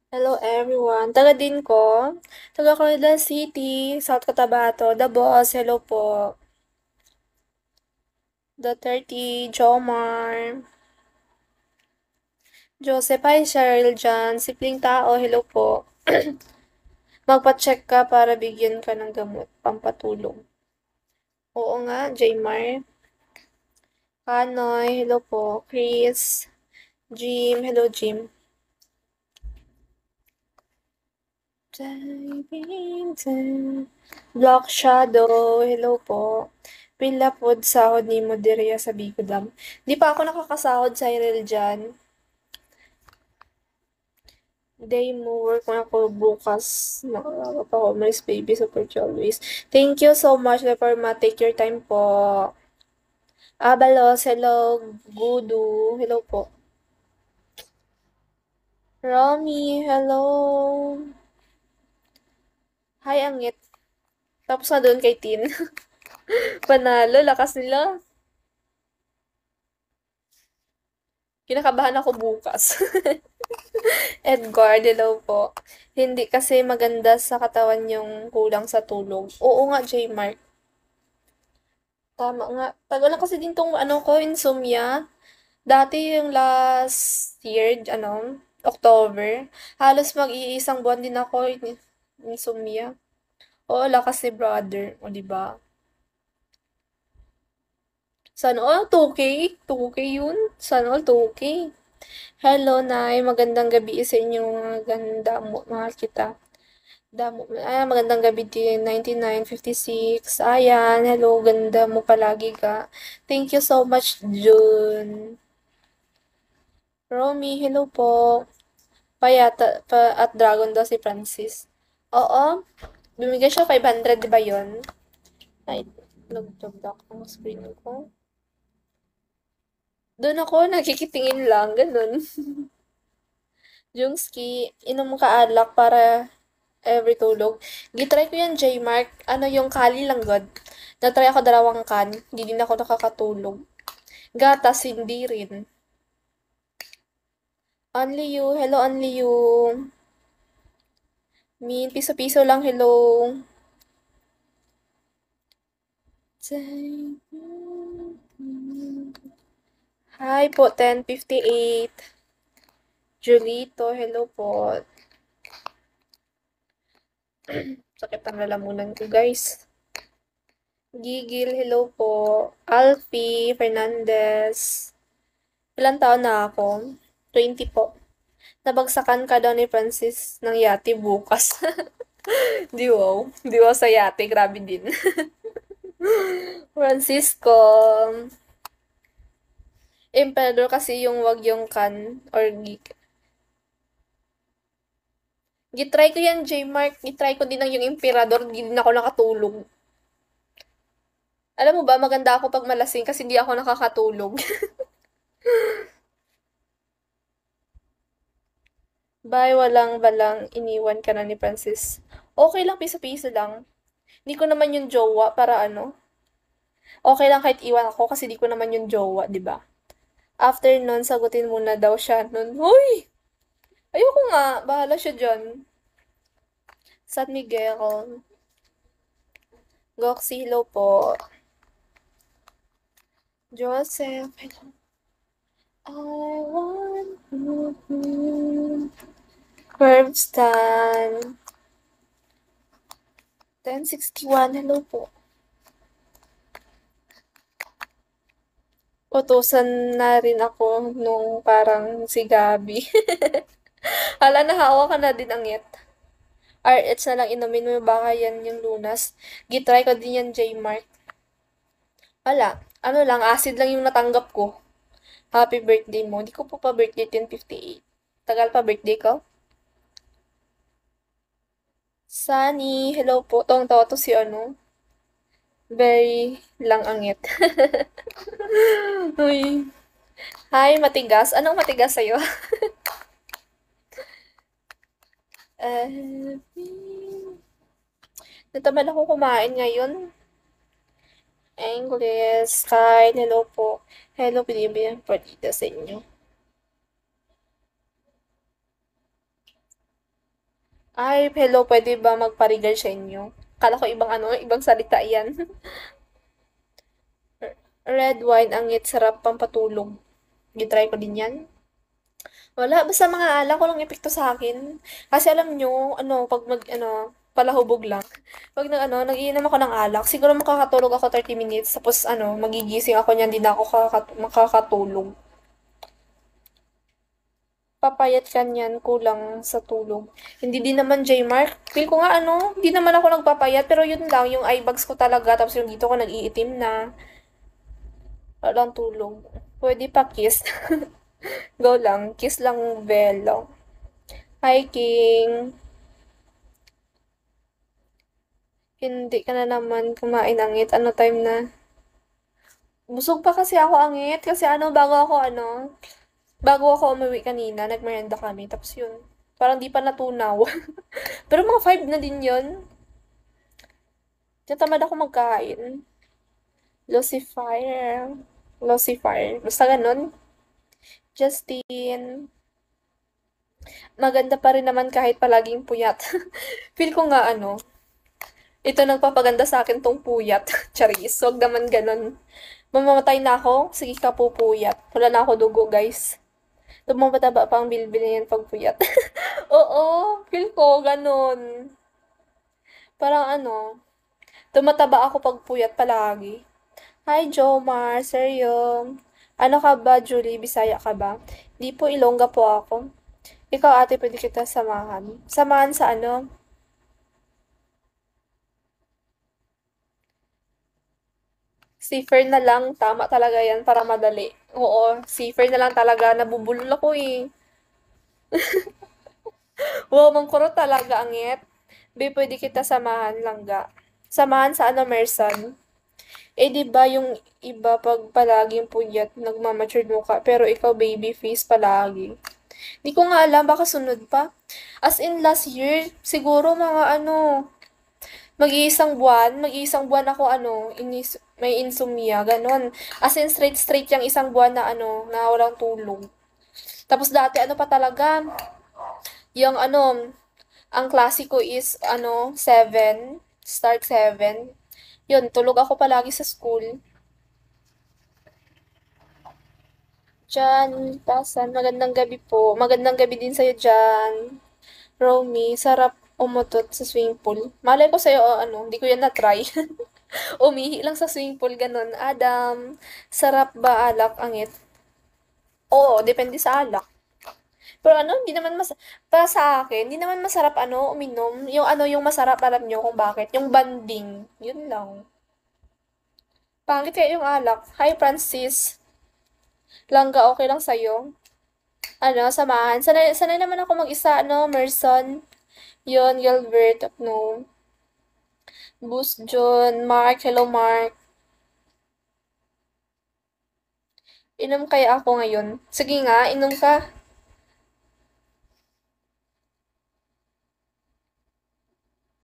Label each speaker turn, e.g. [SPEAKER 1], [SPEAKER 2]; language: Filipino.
[SPEAKER 1] Hello everyone. Taga din ko. Taga Coronadal City, South Cotabato. The Boss, hello po. The 30, Jomar. Joseph, hi Cheryl dyan. Sipling tao, hello po. Magpa-check ka para bigyan ka ng gamot, pampatulong. Oo nga, Jmar. Kanoy, hello po. Chris. Jim, hello Jim. Black Shadow, hello po. Pila pod sahod ni mo diriya sa Bicodam. Di pa ako nakakasahod sa Irel dyan. Day mo work na ako bukas. Nakakapa ko, Maris Baby, Super Always. Thank you so much, Leperma. Take your time po. Abalos, hello. Gudu, hello po. Romy, hello. Hi, Angit. Tapos na doon kay Tin. Panalo, lakas nila. Kinakabahan ako bukas. Edgar, hello po. Hindi kasi maganda sa katawan yung kulang sa tulog. Oo nga, J-Mark. Tama nga. Tagal lang kasi din tong insomnia. Dati yung last year, October. Halos mag-iisang buwan din ako insomnia. Oo, lakas ni brother. O, diba? Sana all 2K? 2K yun? Sana all 2K. Hello, Nay. Magandang gabi sa inyo mga ganda mo. Mahal kita. Magandang gabi din. 9956. Ayan, hello. Ganda mo palagi ka. Thank you so much, June. Romy, hello po. At Dragon daw si Francis. Oo. Bumigay siya 500, di ba yun? Ay, nagtugdak ang screen ko. Doon ako, nakikitingin lang. Ganun. Jungski, inom ka alak para every tulog. Gitry ko yan, J-Mark. Ano yung kali lang, God. Natry ako 2 kan. Hindi din ako nakakatulog. Gatas, hindi rin. Only you. Hello, only you. Min, piso-piso lang, hello. Hi po, 1058. Julito, hello po. Sakit ang lalamunan ko, guys. Gigil, hello po. Alfie Fernandez. Ilang taon na ako? 20 po. Nabagsakan ka daw ni Francis ng yate bukas. Di wow. Di wow sa yate. Grabe din. Francisco. Emperador kasi yung wag yung kan or gitry ko yan, J-Mark. Gitry ko din ang yung emperador. Di din ako nakatulog. Alam mo ba, maganda ako pag malasing kasi hindi ako nakakatulog. Bye, walang balang iniwan ka na ni Francis. Okay lang, piso-piso lang. Hindi ko naman yung jowa para ano. Okay lang kahit iwan ako kasi di ko naman yung jowa, di ba? After nun, sagutin muna daw siya nun. Hoy! Ayoko nga. Bahala siya dyan. San Miguel. Goxilo po. Joseph. I want you. Curve stand. 1061. Hello po. Utusan na rin ako nung parang si Gabi. Hala, nahawa ka na din ang yet. RH na lang inumin mo baka yan yung lunas. Gitry ko din yan, J-Mark. Wala. Ano lang, acid lang yung natanggap ko. Happy birthday mo. Di ko po pa birthday 1058. Tagal pa birthday ko? Sunny, hello po. Tong to si ano. Very lang angit. Uy. Hi, matigas. Anong matigas sa'yo? Uh, Natamad ako kumain ngayon. English, Kyle, hello po. Hello, binibigyan partida sa inyo. Ay, hello, pwede ba magpa-regard sa inyo? Kala ko ibang ano, ibang salita yan. Red wine, angit, sarap, pampatulog. Gitry ko din yan. Wala, basta mga alak, walang epekto sa akin. Kasi alam nyo, ano, pag palahubog lang. Pag nagiinom ako ng alak, siguro makakatulog ako 30 minutes, tapos magigising ako niyan, di na ako makakatulog. Papayat ka niyan, kulang sa tulog. Hindi din naman, J-Mark. Feel ko nga hindi naman ako nagpapayat, pero yun lang, yung eye bags ko talaga, tapos yung dito ko nag-iitim na. Walang tulog. Pwede pa kiss. Go lang, kiss lang, velo. Hiking. Hindi ka na naman kumain angit. Ano time na? Busog pa kasi ako angit. Kasi bago ako umuwi kanina, nagmerienda kami. Tapos yun, parang di pa natunaw. Pero mga 5 na din yun. Natamad ako magkain. Lucifer. Lucifer. Basta ganun. Justin. Maganda pa rin naman kahit palaging puyat. Feel ko nga ito nagpapaganda sa akin tong puyat. Charis. Wag naman ganun. Mamamatay na ako. Sige ka po puyat. Wala na ako dugo, guys. Tumataba pa ang bilbil niyan pag puyat. Oo, feel ko ganun. Parang tumataba ako pag puyat palagi. Hi, Jomar. Seryo. Ano ka ba, Julie? Bisaya ka ba? Di po, Ilongga po ako. Ikaw, ate, pwede kita samahan. Samahan sa Safer na lang. Tama talaga yan para madali. Oo, safer na lang talaga. Nabubulol ako eh. Wow, mangkuro talaga, angit. Be, pwede kita samahan langga. Samahan sa Merson? Eh, di ba yung iba pag palaging puyat, nagmamatured mukha, pero ikaw baby face palagi. Di ko nga alam, baka sunod pa. As in last year, siguro mga mag-iisang buwan ako may insomnia, ganon. As in straight yung isang buwan na na walang tulog. Tapos dati pa talaga, yung ang klasiko is 7, start 7. Yun, tulog ako palagi sa school. Jan, Pasan, magandang gabi po. Magandang gabi din sa'yo, Jan. Romy, sarap umutot sa swimming pool. Malay ko sa'yo, hindi ko yan na-try. Umihi lang sa swimming pool, ganun. Adam, sarap ba alak, angit? Oo, depende sa alak. Pero hindi naman para sa akin, hindi naman masarap uminom. Yung yung masarap, alam nyo kung bakit. Yung banding. Yun lang. Pangit kaya yung alak. Hi, Francis. Langga, okay lang sa'yo? Samahan. Sanay naman ako mag-isa, Merson. Yon, Gilbert, no. Boost John, Mark, hello Mark. Inom kaya ako ngayon? Sige nga, inom ka.